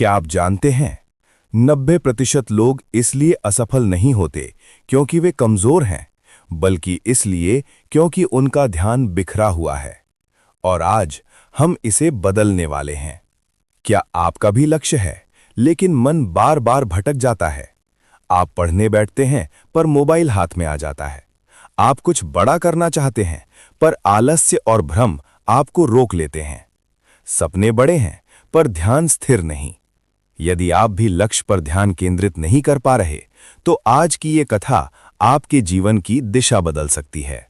क्या आप जानते हैं 90% लोग इसलिए असफल नहीं होते क्योंकि वे कमजोर हैं, बल्कि इसलिए क्योंकि उनका ध्यान बिखरा हुआ है। और आज हम इसे बदलने वाले हैं। क्या आपका भी लक्ष्य है, लेकिन मन बार बार भटक जाता है? आप पढ़ने बैठते हैं पर मोबाइल हाथ में आ जाता है। आप कुछ बड़ा करना चाहते हैं पर आलस्य और भ्रम आपको रोक लेते हैं। सपने बड़े हैं पर ध्यान स्थिर नहीं। यदि आप भी लक्ष्य पर ध्यान केंद्रित नहीं कर पा रहे, तो आज की ये कथा आपके जीवन की दिशा बदल सकती है।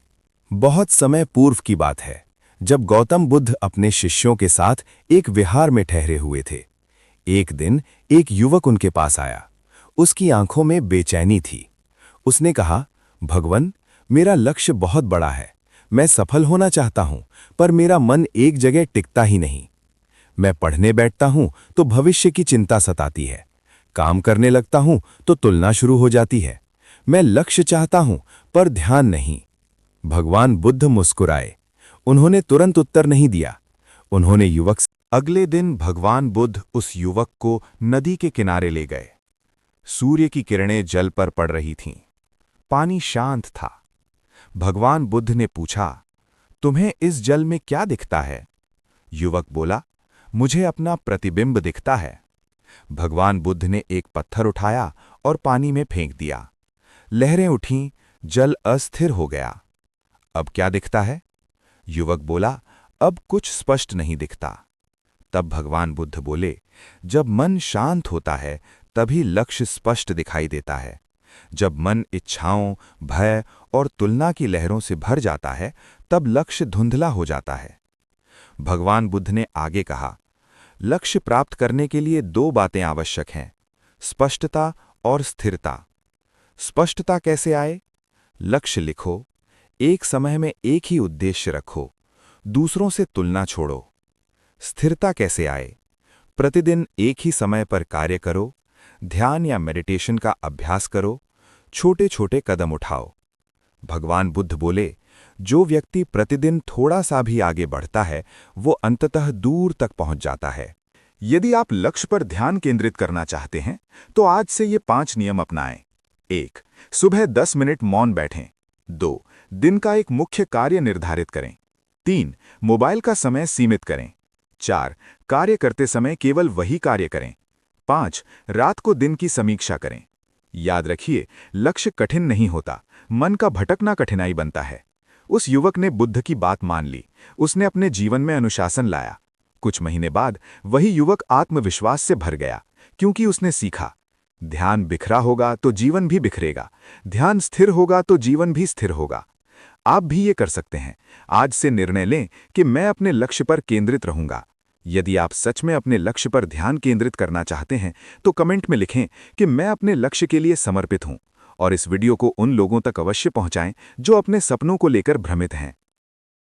बहुत समय पूर्व की बात है, जब गौतम बुद्ध अपने शिष्यों के साथ एक विहार में ठहरे हुए थे। एक दिन एक युवक उनके पास आया। उसकी आंखों में बेचैनी थी। उसने कहा, भगवन, मेरा लक्ष्य बहुत बड़ा है। मैं सफल होना चाहता हूं, पर मेरा मन एक जगह टिकता ही नहीं। मैं पढ़ने बैठता हूं तो भविष्य की चिंता सताती है। काम करने लगता हूं तो तुलना शुरू हो जाती है। मैं लक्ष्य चाहता हूं पर ध्यान नहीं। भगवान बुद्ध मुस्कुराए। उन्होंने तुरंत उत्तर नहीं दिया। उन्होंने युवक से अगले दिन भगवान बुद्ध उस युवक को नदी के किनारे ले गए। सूर्य की किरणें जल पर पड़ रही थीं। पानी शांत था। भगवान बुद्ध ने पूछा, तुम्हें इस जल में क्या दिखता है? युवक बोला, मुझे अपना प्रतिबिंब दिखता है। भगवान बुद्ध ने एक पत्थर उठाया और पानी में फेंक दिया। लहरें उठीं, जल अस्थिर हो गया। अब क्या दिखता है? युवक बोला, अब कुछ स्पष्ट नहीं दिखता। तब भगवान बुद्ध बोले, जब मन शांत होता है तभी लक्ष्य स्पष्ट दिखाई देता है। जब मन इच्छाओं, भय और तुलना की लहरों से भर जाता है, तब लक्ष्य धुंधला हो जाता है। भगवान बुद्ध ने आगे कहा, लक्ष्य प्राप्त करने के लिए दो बातें आवश्यक हैं, स्पष्टता और स्थिरता। स्पष्टता कैसे आए? लक्ष्य लिखो, एक समय में एक ही उद्देश्य रखो, दूसरों से तुलना छोड़ो। स्थिरता कैसे आए? प्रतिदिन एक ही समय पर कार्य करो, ध्यान या मेडिटेशन का अभ्यास करो, छोटे छोटे कदम उठाओ। भगवान बुद्ध बोले, जो व्यक्ति प्रतिदिन थोड़ा सा भी आगे बढ़ता है, वो अंततः दूर तक पहुंच जाता है। यदि आप लक्ष्य पर ध्यान केंद्रित करना चाहते हैं, तो आज से ये 5 नियम अपनाएं। 1. सुबह 10 मिनट मौन बैठें। 2. दिन का एक मुख्य कार्य निर्धारित करें। 3. मोबाइल का समय सीमित करें। 4. कार्य करते समय केवल वही कार्य करें। 5. रात को दिन की समीक्षा करें। याद रखिए, लक्ष्य कठिन नहीं होता, मन का भटकना कठिनाई बनता है। उस युवक ने बुद्ध की बात मान ली। उसने अपने जीवन में अनुशासन लाया। कुछ महीने बाद वही युवक आत्मविश्वास से भर गया, क्योंकि उसने सीखा, ध्यान बिखरा होगा तो जीवन भी बिखरेगा, ध्यान स्थिर होगा तो जीवन भी स्थिर होगा। आप भी ये कर सकते हैं। आज से निर्णय लें कि मैं अपने लक्ष्य पर केंद्रित रहूंगा। यदि आप सच में अपने लक्ष्य पर ध्यान केंद्रित करना चाहते हैं, तो कमेंट में लिखें कि मैं अपने लक्ष्य के लिए समर्पित हूं, और इस वीडियो को उन लोगों तक अवश्य पहुंचाएं जो अपने सपनों को लेकर भ्रमित हैं।